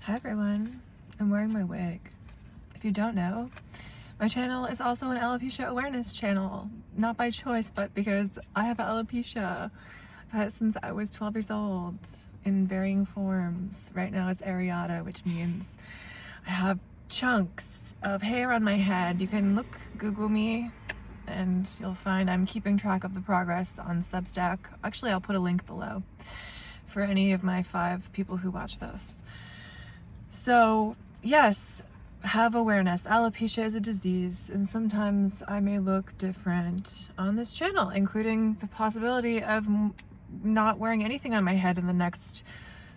Hi everyone, I'm wearing my wig. If you don't know, my channel is also an alopecia awareness channel. Not by choice, but because I have alopecia. I've had it since I was 12 years old in varying forms. Right now it's areata, which means I have chunks of hair on my head. You can Google me, and you'll find I'm keeping track of the progress on Substack. Actually, I'll put a link below for any of my 5 people who watch this. So yes, have awareness. Alopecia is a disease, and sometimes I may look different on this channel, including the possibility of not wearing anything on my head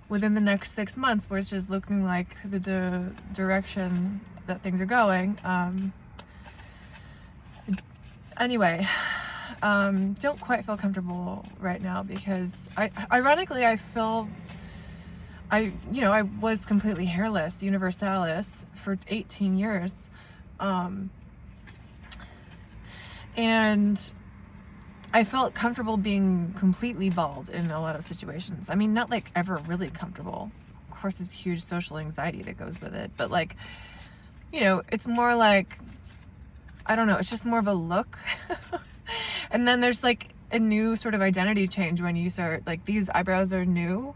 within the next 6 months, where it's just looking like the direction that things are going. Anyway, don't quite feel comfortable right now because ironically I was completely hairless, universalis, for 18 years. And I felt comfortable being completely bald in a lot of situations. I mean, not like ever really comfortable. Of course, there's huge social anxiety that goes with it, but like, it's more like, I don't know, it's just more of a look. And then there's like a new sort of identity change when you start, like, these eyebrows are new,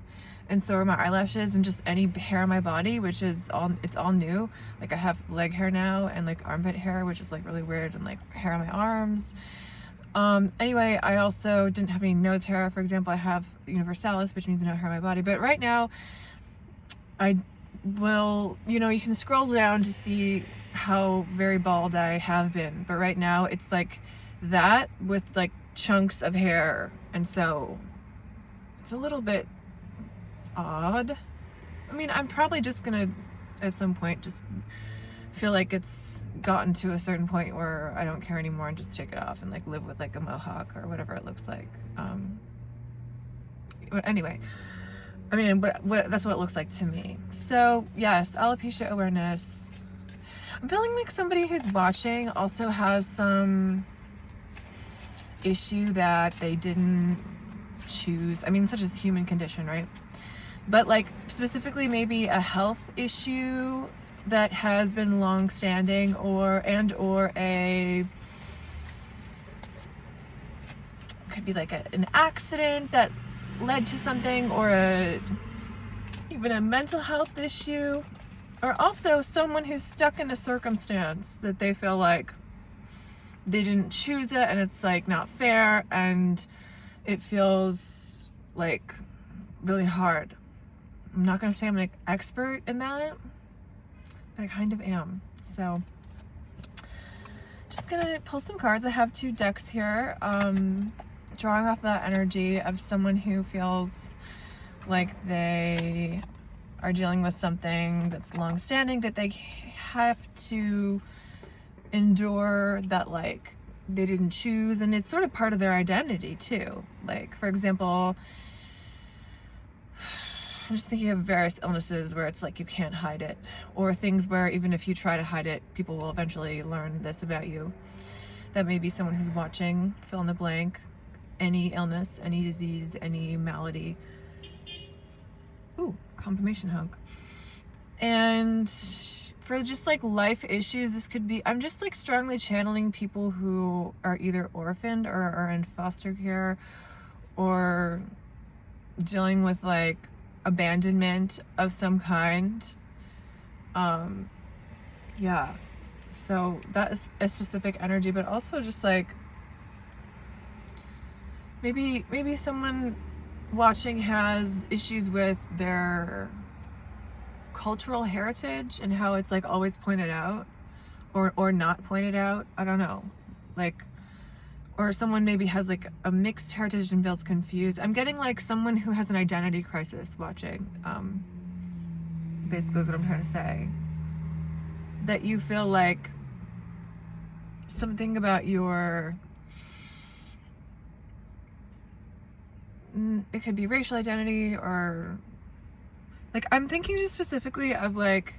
and so are my eyelashes, and just any hair on my body, which is it's all new. Like, I have leg hair now, and like armpit hair, which is like really weird, and like hair on my arms. Anyway, I also didn't have any nose hair, for example. I have universalis, which means no hair on my body. But right now, I will, you can scroll down to see how very bald I have been. But right now, it's like that with like chunks of hair. And so it's a little bit odd. I mean, I'm probably just gonna, at some point, just feel like it's gotten to a certain point where I don't care anymore and just take it off and like live with like a mohawk or whatever it looks like. But anyway, I mean, that's what it looks like to me. So yes, alopecia awareness. I'm feeling like somebody who's watching also has some issue that they didn't choose. I mean, such as human condition, right? But like specifically maybe a health issue that has been long-standing, or could be like an accident that led to something, or even a mental health issue, or also someone who's stuck in a circumstance that they feel like they didn't choose it, and it's like not fair, and it feels like really hard. I'm not gonna say I'm an expert in that, but I kind of am. So just gonna pull some cards. I have 2 decks here, drawing off that energy of someone who feels like they are dealing with something that's long-standing, that they have to endure, that like they didn't choose, and it's sort of part of their identity too. Like, for example, I'm just thinking of various illnesses where it's like you can't hide it, or things where even if you try to hide it, people will eventually learn this about you. That may be someone who's watching, fill in the blank, any illness, any disease, any malady. Ooh, confirmation hug. And for just like life issues, this could be, I'm just like strongly channeling people who are either orphaned or are in foster care, or dealing with like abandonment of some kind. Yeah, so that is a specific energy, but also just like maybe someone watching has issues with their cultural heritage and how it's like always pointed out, or not pointed out. I don't know, like, or someone maybe has like a mixed heritage and feels confused. I'm getting like someone who has an identity crisis watching, basically is what I'm trying to say. That you feel like something about your, it could be racial identity, or like, I'm thinking just specifically of like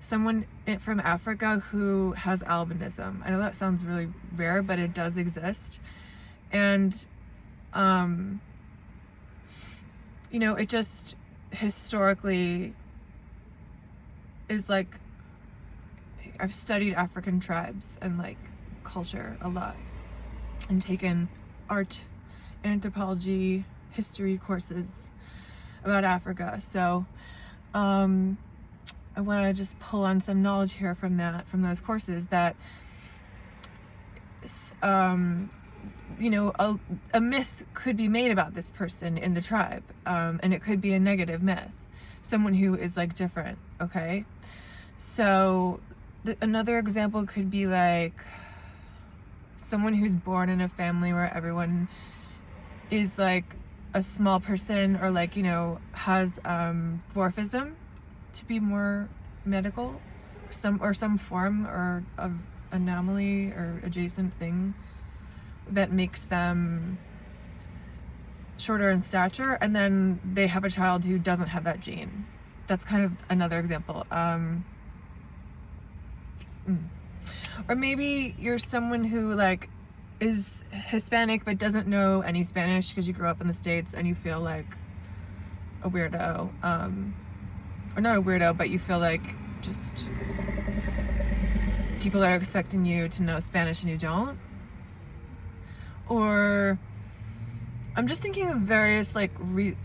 someone from Africa who has albinism. I know that sounds really rare, but it does exist. And it just historically is like, I've studied African tribes and like culture a lot and taken art, anthropology, history courses about Africa. So I want to just pull on some knowledge here from those courses that you know, a myth could be made about this person in the tribe, and it could be a negative myth, someone who is like different. Okay, so another example could be like someone who's born in a family where everyone is like a small person, or like, you know, has dwarfism, to be more medical, or some form or of anomaly or adjacent thing that makes them shorter in stature, and then they have a child who doesn't have that gene. That's kind of another example. Or maybe you're someone who like is Hispanic but doesn't know any Spanish because you grew up in the States and you feel like a weirdo, or not a weirdo, but you feel like just people are expecting you to know Spanish and you don't. Or I'm just thinking of various like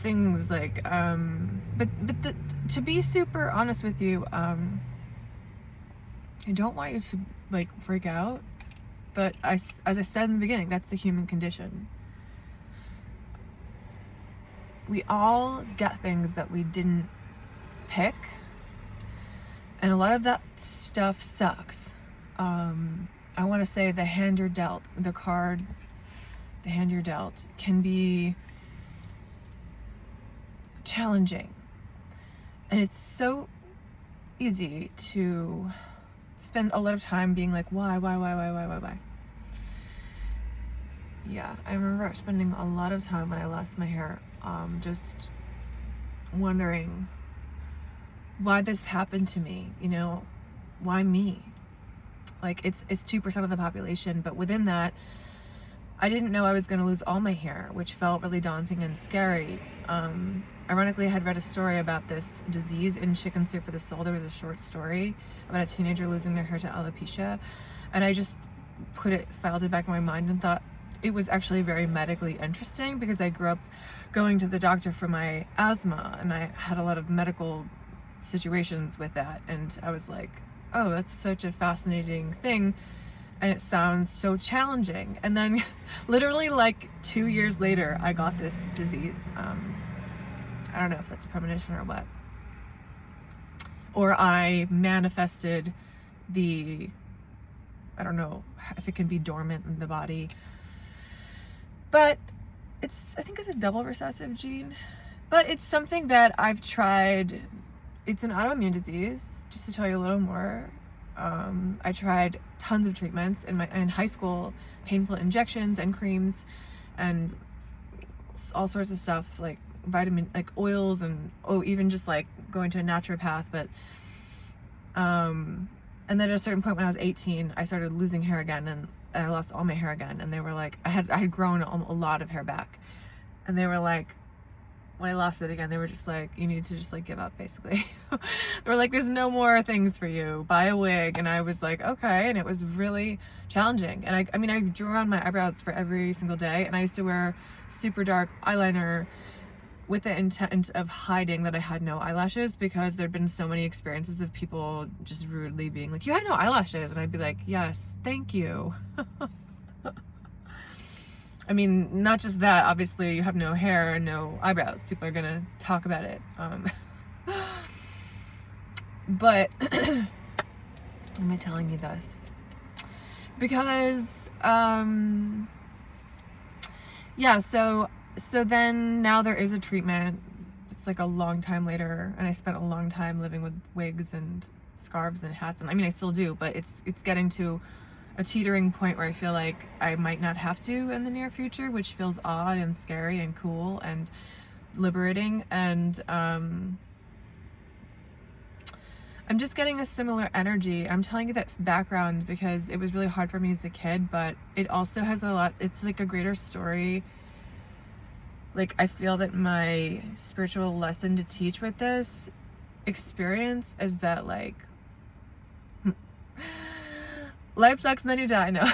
things like to be super honest with you, I don't want you to like freak out, but as I said in the beginning, that's the human condition. We all get things that we didn't pick, and a lot of that stuff sucks. I want to say the hand you're dealt, the hand you're dealt can be challenging, and it's so easy to spend a lot of time being like, why? Yeah, I remember spending a lot of time when I lost my hair, just wondering why this happened to me, you know, why me? Like, it's 2% of the population, but within that, I didn't know I was going to lose all my hair, which felt really daunting and scary. Ironically, I had read a story about this disease in Chicken Soup for the Soul. There was a short story about a teenager losing their hair to alopecia, and I just filed it back in my mind and thought it was actually very medically interesting, because I grew up going to the doctor for my asthma, and I had a lot of medical situations with that, and I was like, oh, that's such a fascinating thing, and it sounds so challenging. And then literally like 2 years later, I got this disease. I don't know if that's a premonition or what. Or I manifested I don't know if it can be dormant in the body, but I think it's a double recessive gene, but it's something that I've tried. It's an autoimmune disease, just to tell you a little more. I tried tons of treatments in high school, painful injections and creams and all sorts of stuff, like like oils, and even just like going to a naturopath. But and then at a certain point when I was 18, I started losing hair again, and I lost all my hair again, and they were like, I had grown a lot of hair back, and they were like, when I lost it again, they were just like, you need to just like give up, basically. They were like, there's no more things for you, buy a wig. And I was like, okay. And it was really challenging. And I mean, I drew on my eyebrows for every single day, and I used to wear super dark eyeliner with the intent of hiding that I had no eyelashes, because there'd been so many experiences of people just rudely being like, you have no eyelashes. And I'd be like, yes, thank you. I mean, not just that, obviously you have no hair and no eyebrows. People are gonna talk about it. But why am I telling you this? Because, yeah, so then now there is a treatment. It's like a long time later, and I spent a long time living with wigs and scarves and hats, and I mean, I still do, but it's getting to a teetering point where I feel like I might not have to in the near future, which feels odd and scary and cool and liberating. And I'm just getting a similar energy. I'm telling you that background because it was really hard for me as a kid, but it also has a lot, it's like a greater story. Like, I feel that my spiritual lesson to teach with this experience is that, like, life sucks and then you die. No.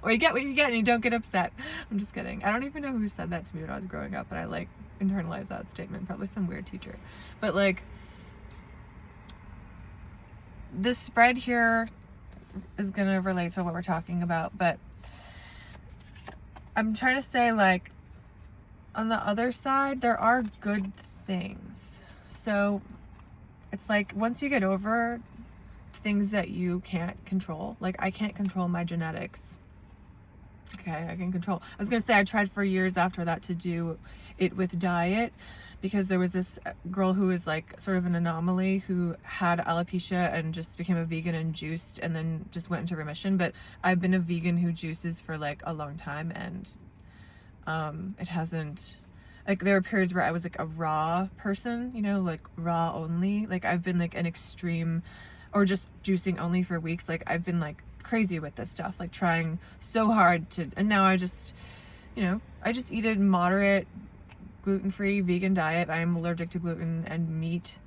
Or you get what you get and you don't get upset. I'm just kidding. I don't even know who said that to me when I was growing up, but I like internalized that statement. Probably some weird teacher. But like, this spread here is gonna relate to what we're talking about, but I'm trying to say, like, on the other side, there are good things. So it's like, once you get over things that you can't control, like I can't control my genetics. Okay, I can control. I was gonna say I tried for years after that to do it with diet, because there was this girl who was like sort of an anomaly who had alopecia and just became a vegan and juiced and then just went into remission. But I've been a vegan who juices for like a long time, and it hasn't, like, there were periods where I was like a raw person, you know, like raw only. Like I've been like an extreme, or just juicing only for weeks. Like I've been like crazy with this stuff, like trying so hard to, and now I just, you know, I just eat a moderate gluten-free vegan diet. I'm allergic to gluten and meat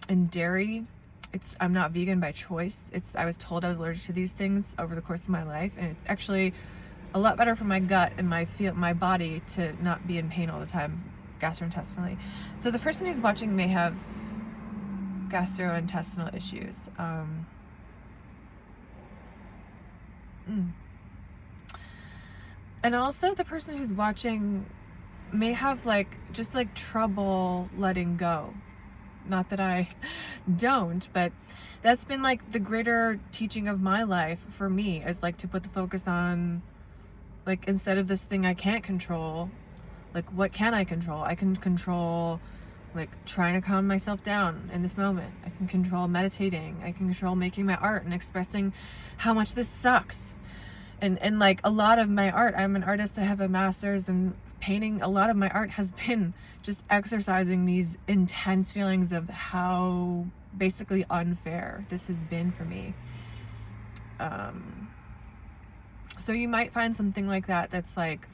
and dairy. I'm not vegan by choice. I was told I was allergic to these things over the course of my life, and it's actually a lot better for my gut and my body to not be in pain all the time, gastrointestinally. So the person who's watching may have gastrointestinal issues. And also the person who's watching may have like just like trouble letting go. Not that I don't, but that's been like the greater teaching of my life for me, is like to put the focus on, like, instead of this thing I can't control, like, what can I control? I can control like trying to calm myself down in this moment. I can control meditating. I can control making my art and expressing how much this sucks. And like a lot of my art, I'm an artist, I have a master's in painting. A lot of my art has been just exercising these intense feelings of how basically unfair this has been for me. So you might find something like that that's like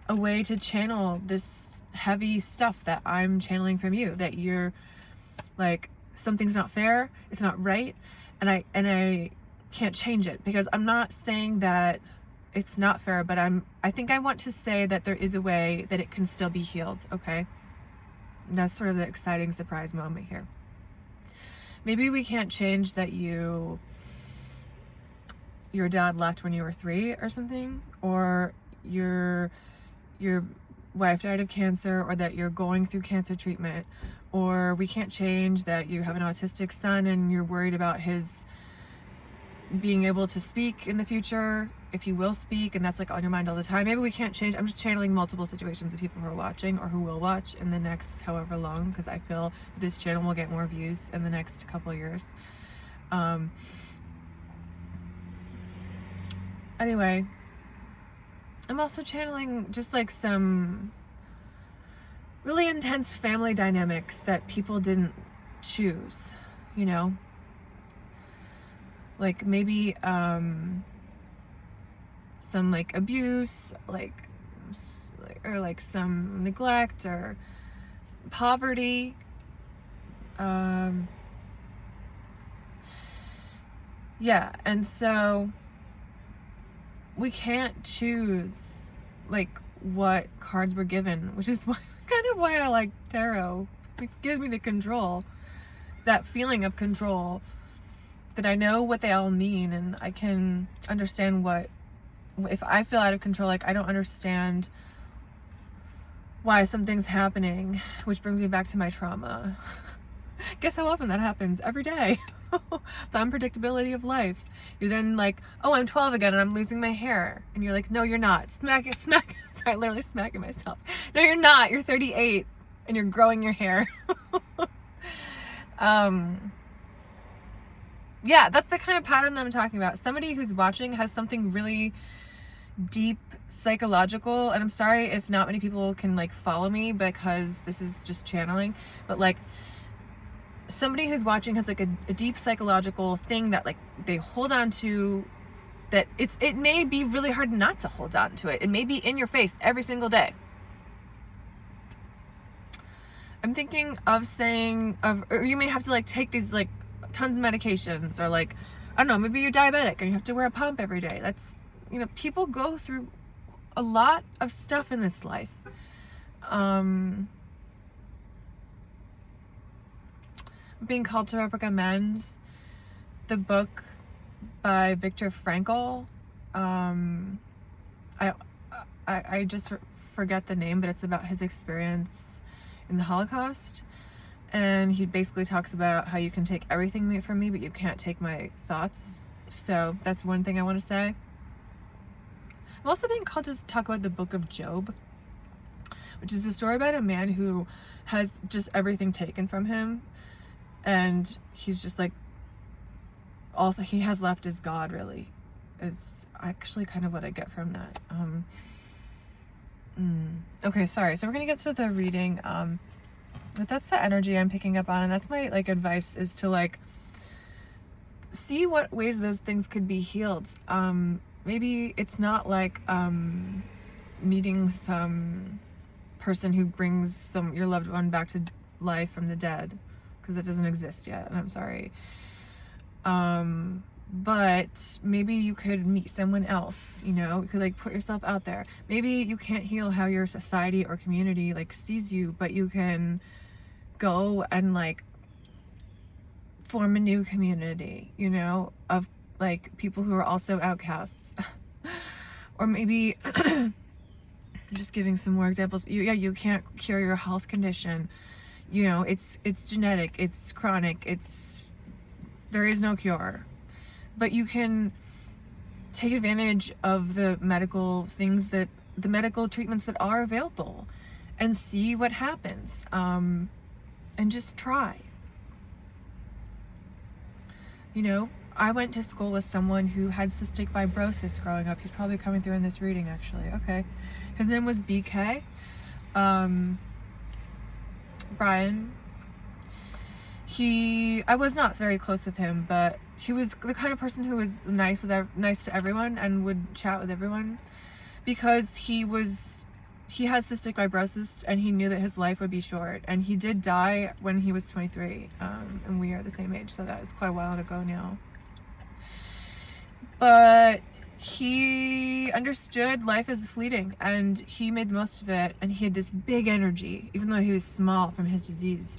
a way to channel this heavy stuff that I'm channeling from you, that you're like, something's not fair, it's not right, and I can't change it, because I'm not saying that it's not fair, but I think I want to say that there is a way that it can still be healed, okay? And that's sort of the exciting surprise moment here. Maybe we can't change that your dad left when you were 3 or something, or your wife died of cancer, or that you're going through cancer treatment, or we can't change that you have an autistic son and you're worried about his being able to speak in the future, if he will speak, and that's like on your mind all the time. Maybe we can't change. I'm just channeling multiple situations of people who are watching or who will watch in the next however long, because I feel this channel will get more views in the next couple of years. Anyway, I'm also channeling just like some really intense family dynamics that people didn't choose, you know? Like maybe some like abuse, or like some neglect or poverty. Yeah, and so we can't choose like what cards we're given, which is kind of why I like tarot. It gives me the control, that feeling of control, that I know what they all mean, and I can understand what, if I feel out of control, like I don't understand why something's happening, which brings me back to my trauma. Guess how often that happens? Every day. The unpredictability of life. You're then like, oh, I'm 12 again and I'm losing my hair. And you're like, no, you're not. Smack it. Sorry, literally smacking myself. No, you're not. You're 38 and you're growing your hair. Yeah, that's the kind of pattern that I'm talking about. Somebody who's watching has something really deep psychological, and I'm sorry if not many people can like follow me because this is just channeling, but like somebody who's watching has like a deep psychological thing that like they hold on to, that it may be really hard not to hold on to it. It may be in your face every single day. I'm thinking of saying, or you may have to like take these like tons of medications, or like, I don't know, maybe you're diabetic and you have to wear a pump every day. That's, you know, people go through a lot of stuff in this life. Being called to recommend the book by Viktor Frankl. I just forget the name, but it's about his experience in the Holocaust. And he basically talks about how you can take everything from me, but you can't take my thoughts. So that's one thing I want to say. I'm also being called to talk about the Book of Job, which is a story about a man who has just everything taken from him. And he's just like, all he has left is God, really, is actually kind of what I get from that. Okay, sorry. So we're going to get to the reading. But that's the energy I'm picking up on. And that's my like advice, is to like see what ways those things could be healed. Maybe it's not like meeting some person who brings your loved one back to life from the dead, because it doesn't exist yet, and I'm sorry. But maybe you could meet someone else, you know, you could like put yourself out there. Maybe you can't heal how your society or community like sees you, but you can go and like form a new community, you know, of like people who are also outcasts. Or maybe just giving some more examples. You can't cure your health condition, you know, it's genetic, it's chronic, there is no cure, but you can take advantage of the medical treatments that are available and see what happens, and just try. You know, I went to school with someone who had cystic fibrosis growing up. He's probably coming through in this reading, actually. Okay. His name was BK. Brian. I was not very close with him, but he was the kind of person who was nice to everyone and would chat with everyone, because he has cystic fibrosis and he knew that his life would be short, and he did die when he was 23, and we are the same age, so that was quite a while ago now. But he understood life is fleeting, and he made the most of it, and he had this big energy, even though he was small from his disease.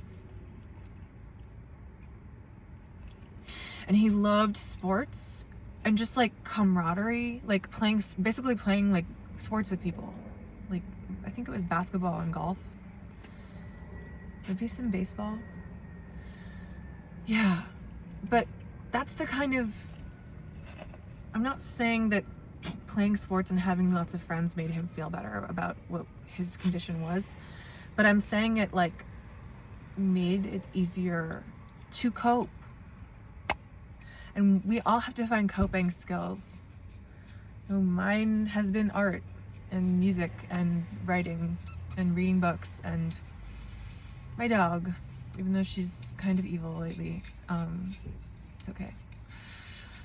And he loved sports and just like camaraderie, like basically playing like sports with people. Like, I think it was basketball and golf. Maybe some baseball. Yeah, but that's the kind of, I'm not saying that playing sports and having lots of friends made him feel better about what his condition was, but I'm saying it like made it easier to cope. And we all have to find coping skills. So mine has been art and music and writing and reading books, and my dog, even though she's kind of evil lately. It's okay.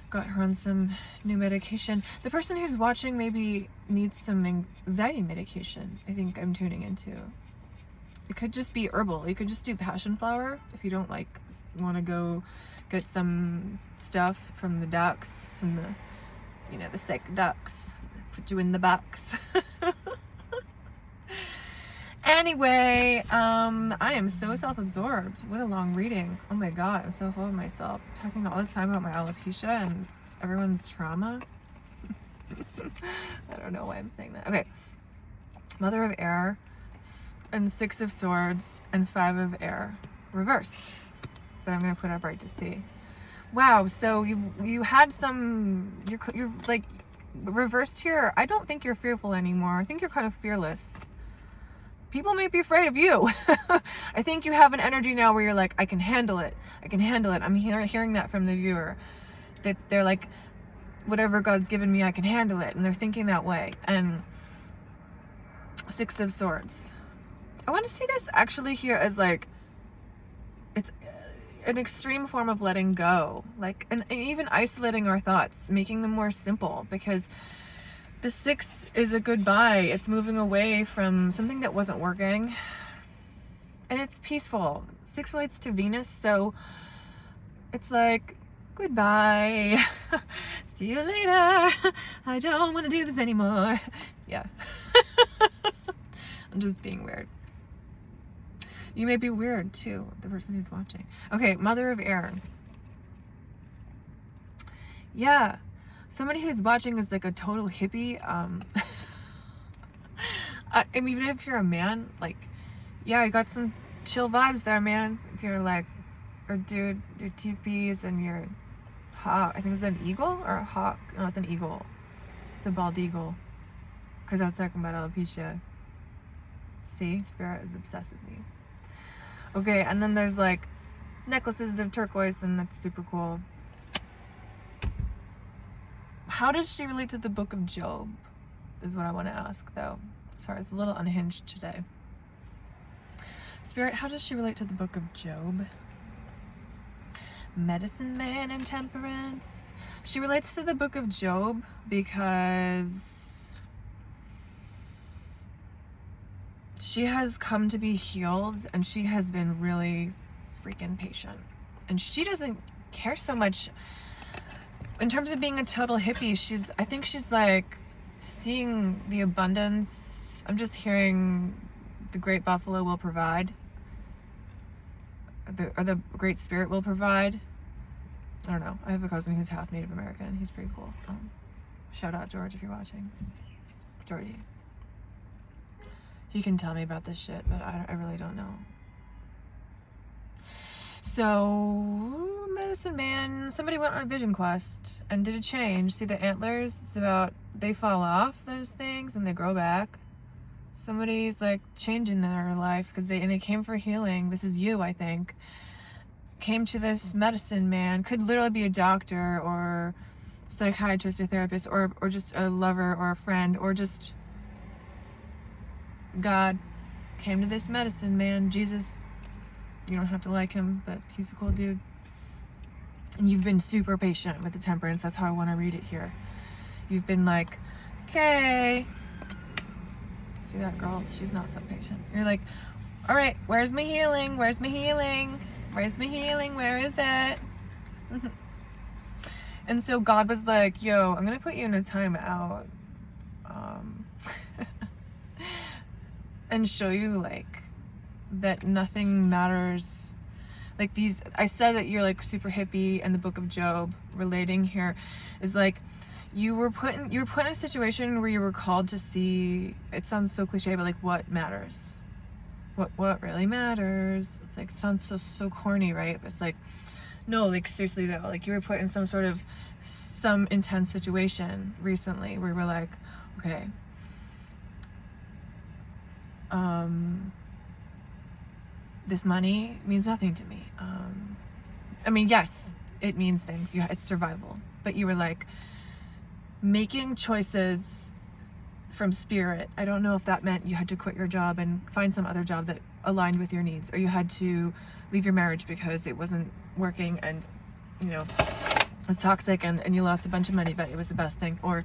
Got her on some new medication. The person who's watching maybe needs some anxiety medication, I think I'm tuning into. It could just be herbal. You could just do passion flower if you don't like want to go get some stuff from the ducks, from the, you know, the sick ducks, put you in the box. Anyway, I am so self-absorbed. What a long reading. Oh my god, I'm so full of myself. Talking all this time about my alopecia and everyone's trauma. I don't know why I'm saying that. Okay. Mother of Air and 6 of Swords and 5 of Air. Reversed. But I'm going to put up right to see. Wow, so you had some, you're like reversed here. I don't think you're fearful anymore. I think you're kind of fearless. People may be afraid of you. I think you have an energy now where you're like, I can handle it. I can handle it. I'm hearing that from the viewer. That they're like, whatever God's given me, I can handle it. And they're thinking that way. And 6 of Swords. I want to see this actually here as like, it's an extreme form of letting go. Like, and even isolating our thoughts, making them more simple, because the 6 is a goodbye. It's moving away from something that wasn't working and it's peaceful. 6 relates to Venus, so it's like, goodbye. See you later. I don't want to do this anymore. Yeah. I'm just being weird. You may be weird too, the person who's watching. Okay, Mother of Air. Yeah. Somebody who's watching is like a total hippie. I mean, even if you're a man, like, yeah, you got some chill vibes there, man. You're like, or dude, your teepees and your hawk. I think it's an eagle or a hawk. No, it's an eagle. It's a bald eagle. Because I was talking about alopecia. See, Spirit is obsessed with me. Okay, and then there's like necklaces of turquoise, and that's super cool. How does she relate to the Book of Job? Is what I want to ask, though. Sorry, it's a little unhinged today. Spirit, how does she relate to the Book of Job? Medicine Man and Temperance. She relates to the Book of Job because she has come to be healed, and she has been really freaking patient. And she doesn't care so much in terms of being a total hippie. I think she's like seeing the abundance. I'm just hearing the Great Buffalo will provide. Or the Great Spirit will provide. I don't know. I have a cousin who's half Native American. He's pretty cool. Shout out George if you're watching. Georgie. He can tell me about this shit, but I really don't know. So, Medicine Man, somebody went on a vision quest and did a change. See the antlers? It's about, they fall off those things and they grow back. Somebody's like changing their life because they came for healing. This is you, I think. Came to this medicine man. Could literally be a doctor or psychiatrist or therapist or just a lover or a friend or just God. Came to this medicine man. Jesus. You don't have to like him, but he's a cool dude. And you've been super patient with the Temperance. That's how I want to read it here. You've been like, okay. See that girl? She's not so patient. You're like, all right, where's my healing? Where's my healing? Where's my healing? Where is it? And so God was like, yo, I'm going to put you in a timeout. And show you like that nothing matters. Like these, I said that you're like super hippie, and the Book of Job relating here is like, you were put in a situation where you were called to see, it sounds so cliche, but like what matters? What really matters? It's like, sounds so corny, right? But it's like, no, like seriously though, like you were put in some intense situation recently where you were like, okay, this money means nothing to me. I mean, yes, it means things. It's survival. But you were like, making choices from Spirit. I don't know if that meant you had to quit your job and find some other job that aligned with your needs, or you had to leave your marriage because it wasn't working and, you know, it was toxic and you lost a bunch of money, but it was the best thing. Or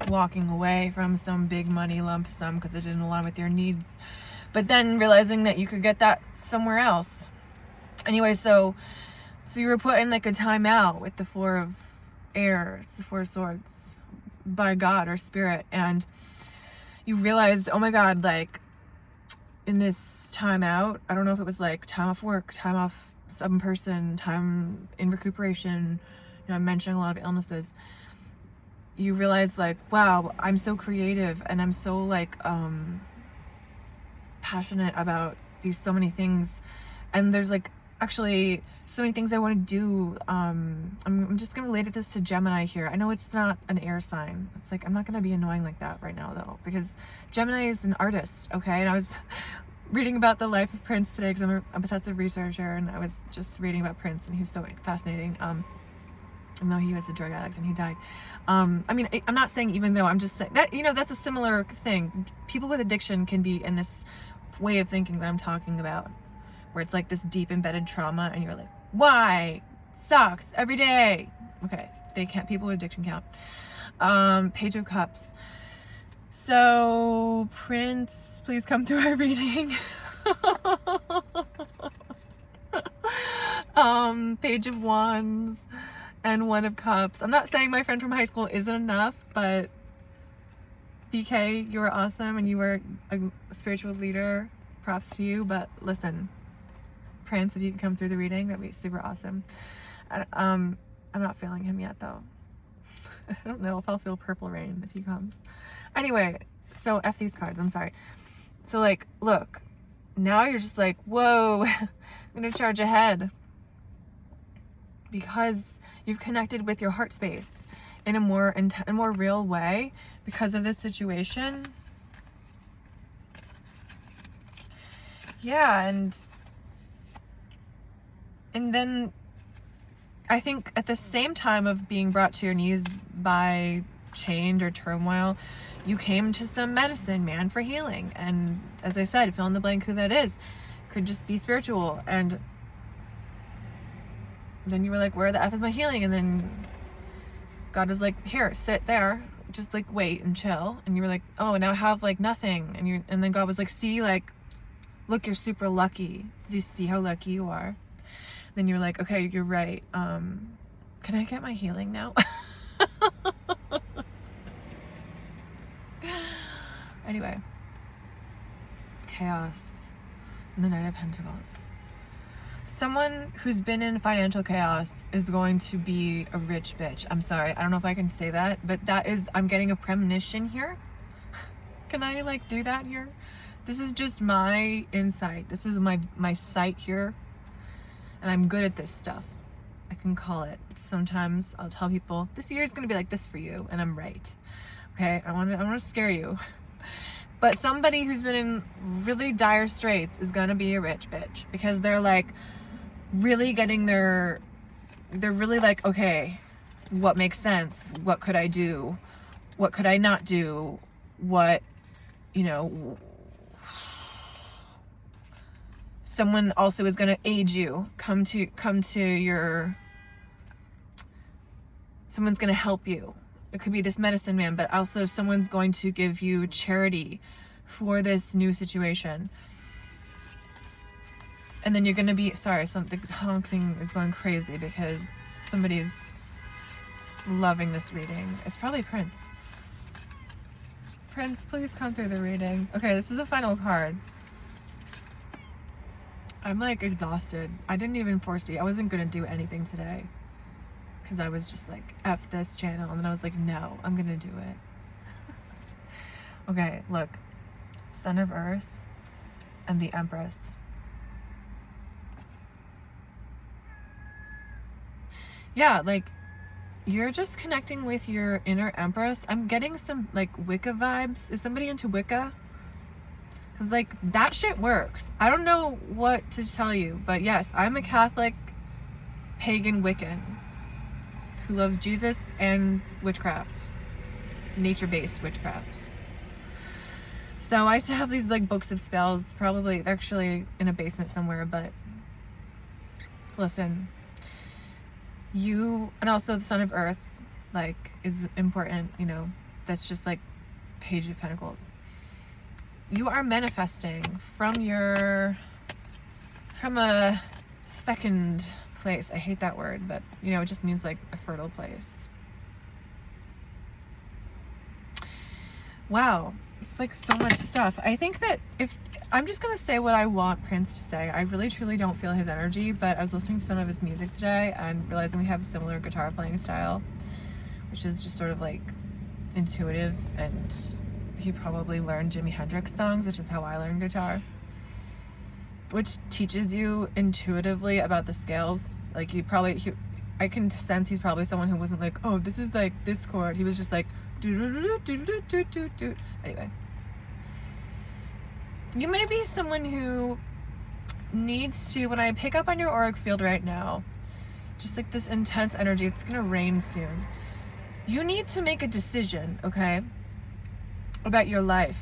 walking away from some big money lump sum because it didn't align with your needs, but then realizing that you could get that somewhere else. Anyway, so you were put in like a timeout with the Four of Air. It's the Four of Swords by God or Spirit, and you realized, oh my God, like in this timeout, I don't know if it was like time off work, time off some person, time in recuperation. You know, I'm mentioning a lot of illnesses. You realize like, wow, I'm so creative and I'm so like passionate about so many things, and there's like actually so many things I want to do. I'm just gonna relate this to Gemini here. I know it's not an air sign. It's like, I'm not gonna be annoying like that right now though, because Gemini is an artist, okay? And I was reading about the life of Prince today because I'm an obsessive researcher, and I was just reading about Prince, and he's so fascinating. Even though he was a drug addict and he died. I mean, I'm not saying even though, I'm just saying that, you know, that's a similar thing. People with addiction can be in this way of thinking that I'm talking about, where it's like this deep embedded trauma, and you're like, why? Sucks every day. Okay, they can't, people with addiction count. Page of Cups. So, Prince, please come through our reading. Page of Wands and One of Cups. I'm not saying my friend from high school isn't enough, but BK, you were awesome and you were a spiritual leader. Props to you. But listen, Prince, if you can come through the reading, that'd be super awesome. I'm not feeling him yet though. I don't know if I'll feel Purple Rain if he comes. Anyway, so F these cards, I'm sorry. So like, look, now you're just like, whoa, I'm gonna charge ahead. Because you've connected with your heart space in a more real way because of this situation. Yeah, and then I think at the same time of being brought to your knees by change or turmoil, you came to some medicine man for healing. And as I said, fill in the blank who that is. Could just be spiritual. And then you were like, where the F is my healing? And then God was like, here, sit there, just like wait and chill. And you were like, oh, now I have like nothing. And then God was like, see, like, look, you're super lucky. Do you see how lucky you are? Then you were like, okay, you're right. Can I get my healing now? Anyway, chaos and the Knight of Pentacles. Someone who's been in financial chaos is going to be a rich bitch. I'm sorry, I don't know if I can say that, but that is, I'm getting a premonition here. Can I like do that here? This is just my insight. This is my sight here. And I'm good at this stuff. I can call it. Sometimes I'll tell people, this year is gonna be like this for you, and I'm right. Okay, I don't wanna scare you. But somebody who's been in really dire straits is gonna be a rich bitch because they're like really getting they're really like, okay, what makes sense? What could I do? What could I not do? What, you know, someone also is going to aid you, come to your, someone's going to help you. It could be this medicine man, but also someone's going to give you charity for this new situation. And then you're going to be, sorry, the honking is going crazy because somebody's loving this reading. It's probably Prince. Prince, please come through the reading. Okay, this is the final card. I'm like exhausted. I didn't even foresee. I wasn't gonna do anything today because I was just like, F this channel. And then I was like, no, I'm gonna do it. Okay, look. Son of Earth and the Empress. Yeah, like you're just connecting with your inner Empress. I'm getting some like Wicca vibes. Is somebody into Wicca? Because like that shit works. I don't know what to tell you, but yes, I'm a Catholic pagan Wiccan who loves Jesus and witchcraft, nature-based witchcraft. So I used to have these like books of spells, probably they're actually in a basement somewhere, but listen, you, and also the Son of Earth like is important, you know, that's just like Page of Pentacles. You are manifesting from a fecund place. I hate that word, but you know, it just means like a fertile place. Wow, it's like so much stuff. I think that if I'm just gonna say what I want Prince to say. I really truly don't feel his energy, but I was listening to some of his music today and realizing we have a similar guitar playing style, which is just sort of like intuitive, and he probably learned Jimi Hendrix songs, which is how I learned guitar, which teaches you intuitively about the scales. Like I can sense he's probably someone who wasn't like, oh, this is like this chord. He was just like, do. Anyway, you may be someone who needs to, when I pick up on your auric field right now, just like this intense energy, it's gonna rain soon. You need to make a decision, okay? About your life,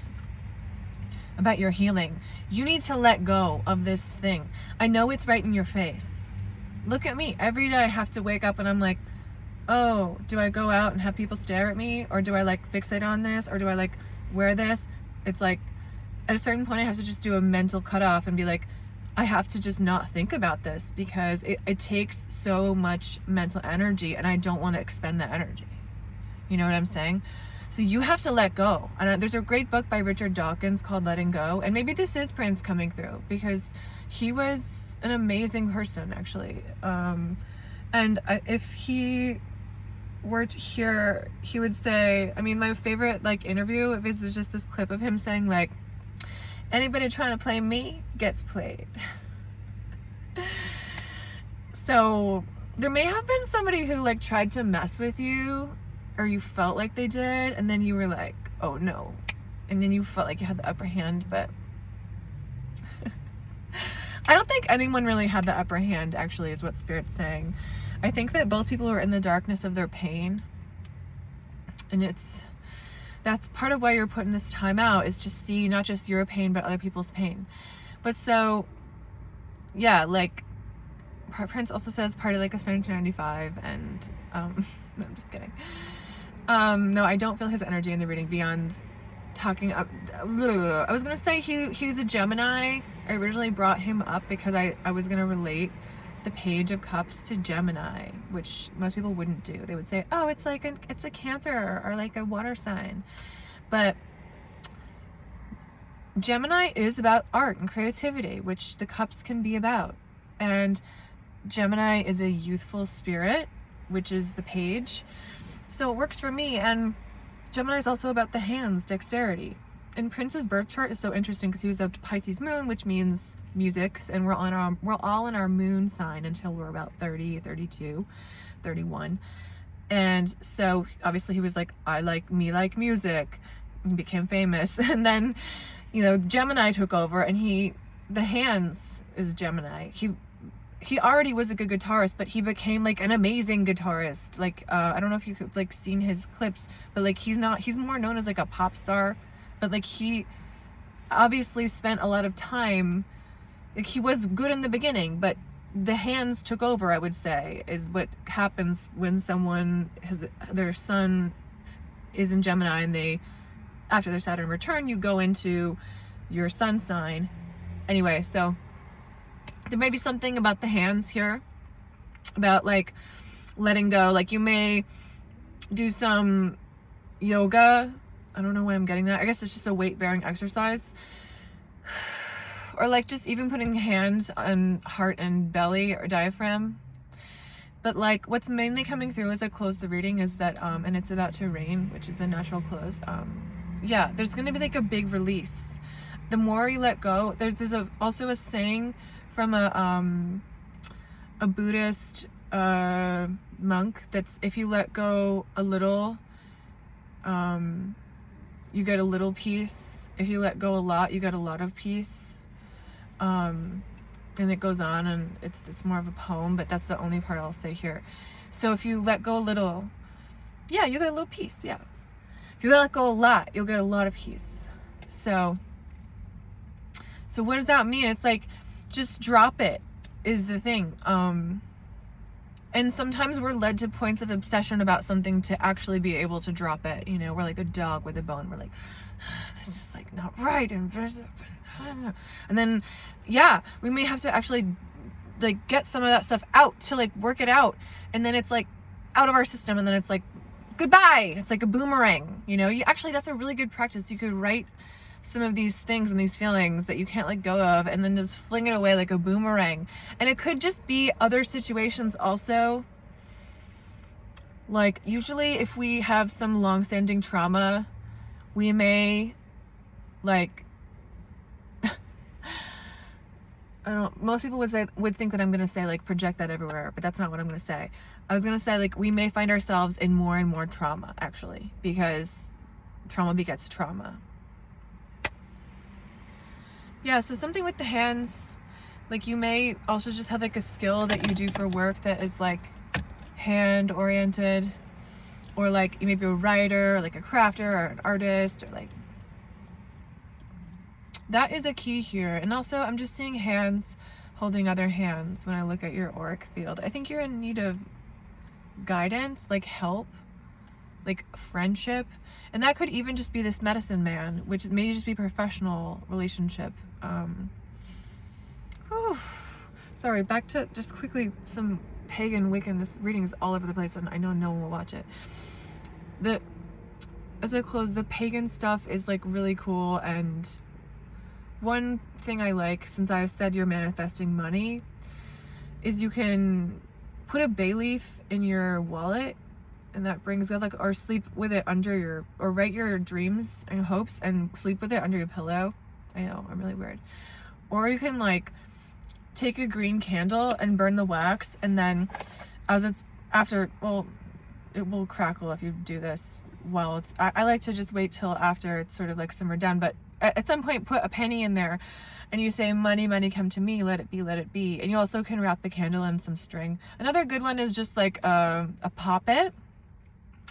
about your healing. You need to let go of this thing. I know it's right in your face. Look at me. Every day I have to wake up and I'm like, oh, do I go out and have people stare at me? Or do I like fixate on this? Or do I like wear this, it's like at a certain point I have to just do a mental cutoff and be like, I have to just not think about this, because it takes so much mental energy and I don't want to expend that energy. You know what I'm saying? So you have to let go. And there's a great book by Richard Dawkins called Letting Go. And maybe this is Prince coming through, because he was an amazing person, actually. And if he were to hear, he would say, I mean, my favorite like interview of his is just this clip of him saying like, anybody trying to play me gets played. So there may have been somebody who like tried to mess with you, or you felt like they did, and then you were like, oh no, and then you felt like you had the upper hand. But I don't think anyone really had the upper hand, actually, is what Spirit's saying. I think that both people were in the darkness of their pain, and that's part of why you're putting this time out, is to see not just your pain but other people's pain. But so yeah, like Prince also says party like it's 1995, and no, I'm just kidding. No, I don't feel his energy in the reading beyond talking up. I was gonna say he's a Gemini. I originally brought him up because I was gonna relate the Page of Cups to Gemini, which most people wouldn't do. They would say, oh, it's like it's a Cancer or like a water sign. But Gemini is about art and creativity, which the cups can be about. And Gemini is a youthful spirit, which is the page. So it works for me. And Gemini is also about the hands, dexterity. And Prince's birth chart is so interesting because he was a Pisces moon, which means music, and we're all in our moon sign until we're about 30, 32, 31. And so obviously he was like, I like music, and became famous. And then, you know, Gemini took over, and the hands is Gemini. He already was a good guitarist, but he became like an amazing guitarist. Like I don't know if you could like seen his clips, but like he's more known as like a pop star, but like he obviously spent a lot of time, like he was good in the beginning, but the hands took over, I would say, is what happens when someone their sun is in Gemini, and after their Saturn return, you go into your sun sign. Anyway, so there may be something about the hands here, about like letting go. Like you may do some yoga. I don't know why I'm getting that. I guess it's just a weight bearing exercise. Or like just even putting hands on heart and belly or diaphragm. But like what's mainly coming through as I close the reading is that, and it's about to rain, which is a natural close. Yeah, there's going to be like a big release. The more you let go, there's also a saying from a Buddhist monk that's, if you let go a little, you get a little peace. If you let go a lot, you get a lot of peace. And it goes on, and it's more of a poem, but that's the only part I'll say here. So if you let go a little, yeah, you get a little peace. Yeah. If you let go a lot, you'll get a lot of peace. So what does that mean? It's like, just drop it is the thing. And sometimes we're led to points of obsession about something to actually be able to drop it. You know, we're like a dog with a bone. We're like, this is like not right. And then, yeah, we may have to actually like get some of that stuff out to like work it out. And then it's like out of our system. And then it's like, goodbye. It's like a boomerang. You know, that's a really good practice. You could write some of these things and these feelings that you can't let go of, and then just fling it away like a boomerang. And it could just be other situations also. Like usually if we have some long-standing trauma, we may like most people would think that I'm gonna say like project that everywhere, but that's not what I'm gonna say. I was gonna say like we may find ourselves in more and more trauma, actually, because trauma begets trauma. Yeah, so something with the hands, like you may also just have like a skill that you do for work that is like hand oriented, or like you may be a writer, or like a crafter, or an artist, or like that is a key here. And also I'm just seeing hands holding other hands when I look at your auric field. I think you're in need of guidance, like help, like friendship, and that could even just be this medicine man, which may just be professional relationship. Whew. Sorry, back to just quickly some pagan Wiccan. This reading is all over the place, and I know no one will watch it. As I close, the pagan stuff is like really cool, and one thing I like, since I've said you're manifesting money, is you can put a bay leaf in your wallet, and that brings good luck, or sleep with it under your, or write your dreams and hopes and sleep with it under your pillow. I know, I'm really weird. Or you can like take a green candle and burn the wax, and then as it's after, well, it will crackle if you do this while it's, I like to just wait till after it's sort of like simmered down, but at some point put a penny in there and you say, money, money, come to me, let it be, let it be. And you also can wrap the candle in some string. Another good one is just like a poppet.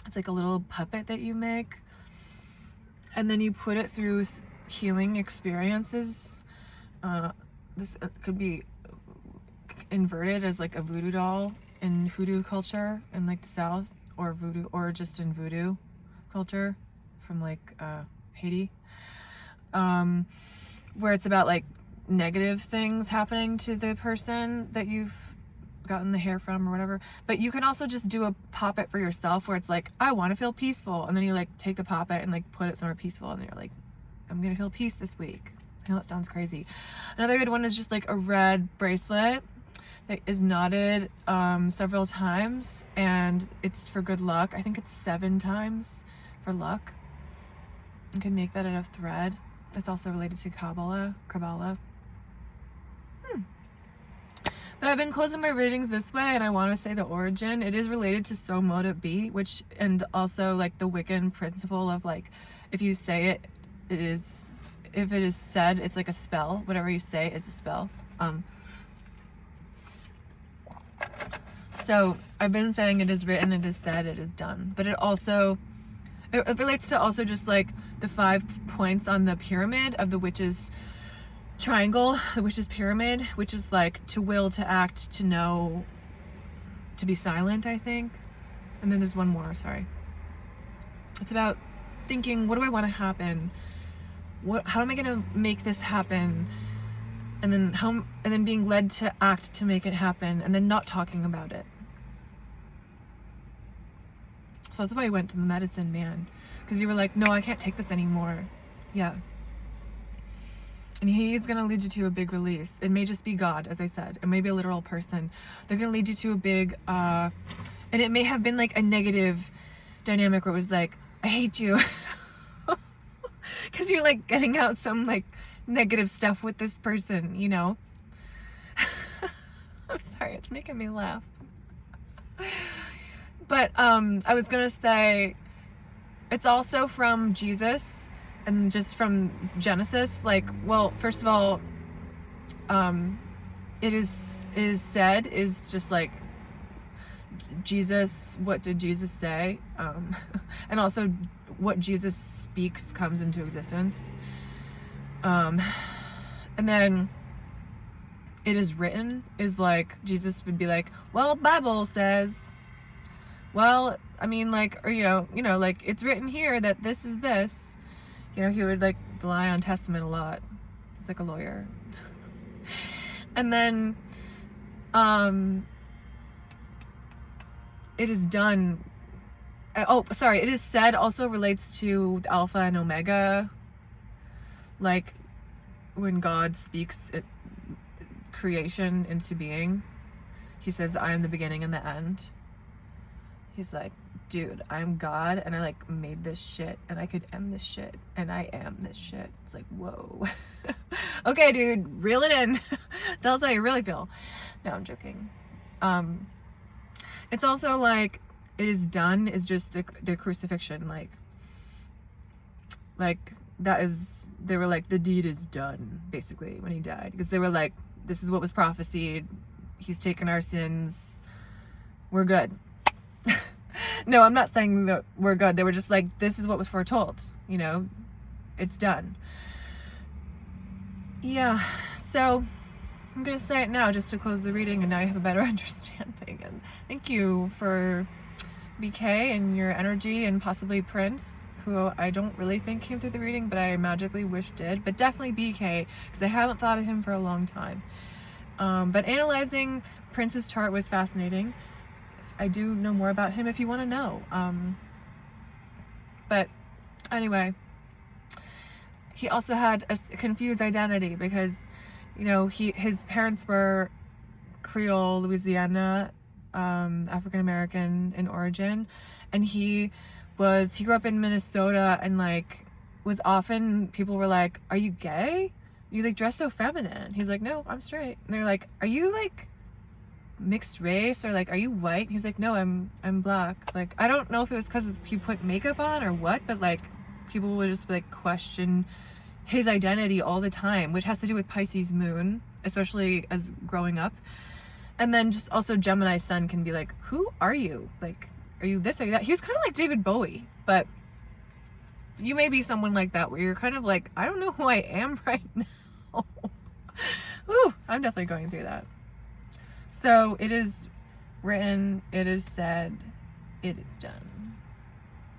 It's like a little puppet that you make, and then you put it through healing experiences. This could be inverted as like a voodoo doll in hoodoo culture in like the South, or voodoo, or just in voodoo culture from like Haiti, where it's about like negative things happening to the person that you've gotten the hair from or whatever. But you can also just do a poppet for yourself where it's like, I want to feel peaceful, and then you like take the poppet and like put it somewhere peaceful, and you're like, I'm gonna feel peace this week. I know it sounds crazy. Another good one is just like a red bracelet that is knotted several times, and it's for good luck. I think it's 7 times for luck. You can make that out of thread. That's also related to Kabbalah. But I've been closing my readings this way, and I want to say the origin. It is related to so mote it be, which, and also like the Wiccan principle of like, if you say it, it is, if it is said, it's like a spell. Whatever you say is a spell. So I've been saying it is written, it is said, it is done. But it also, it relates to also just like the 5 points on the pyramid of the witch's triangle, the witch's pyramid, which is like to will, to act, to know, to be silent, I think. And then there's one more, sorry. It's about thinking, what do I want to happen? How am I gonna make this happen? And then being led to act to make it happen, and then not talking about it. So that's why I went to the medicine man, because you were like, no, I can't take this anymore. Yeah. And he's going to lead you to a big release. It may just be God, as I said. It may be a literal person. They're going to lead you to a big, and it may have been like a negative dynamic where it was like, I hate you. Because you're like getting out some like negative stuff with this person, you know? I'm sorry, it's making me laugh. But I was going to say, it's also from Jesus. And just from Genesis, like, well, first of all, it is said is just like Jesus, what did Jesus say? And also what Jesus speaks comes into existence. And then it is written is like, Jesus would be like, well, Bible says, well, I mean, like, or, you know, like it's written here that this is this. You know, he would like rely on Testament a lot. He's like a lawyer. And then it is done. Oh, sorry. It is said also relates to Alpha and Omega. Like when God speaks creation into being, he says, I am the beginning and the end. He's like, dude, I'm God, and I like made this shit, and I could end this shit, and I am this shit. It's like, whoa. Okay, dude, reel it in. Tell us how you really feel. No, I'm joking. It's also like, it is done is just the crucifixion, like that is, they were like, the deed is done, basically, when he died, because they were like, this is what was prophesied, he's taken our sins, we're good. No, I'm not saying that we're good. They were just like, this is what was foretold, you know, it's done. Yeah, so I'm gonna say it now just to close the reading, and now you have a better understanding. And thank you for BK and your energy, and possibly Prince, who I don't really think came through the reading, but I magically wish did. But definitely BK, because I haven't thought of him for a long time. But analyzing Prince's chart was fascinating. I do know more about him if you want to know. But anyway, he also had a confused identity because, you know, his parents were Creole, Louisiana, African American in origin, and he grew up in Minnesota, and like was often, people were like, "Are you gay? You like dress so feminine." He's like, "No, I'm straight." And they're like, "Are you like mixed race, or like are you white?" He's like, "No, I'm black." Like, I don't know if it was because he put makeup on or what, but like people would just like question his identity all the time, which has to do with Pisces moon, especially as growing up. And then just also Gemini sun can be like, "Who are you? Like, are you this, are you that?" He was kind of like David Bowie, but you may be someone like that where you're kind of like, I don't know who I am right now. Ooh, I'm definitely going through that. So it is written, it is said, it is done.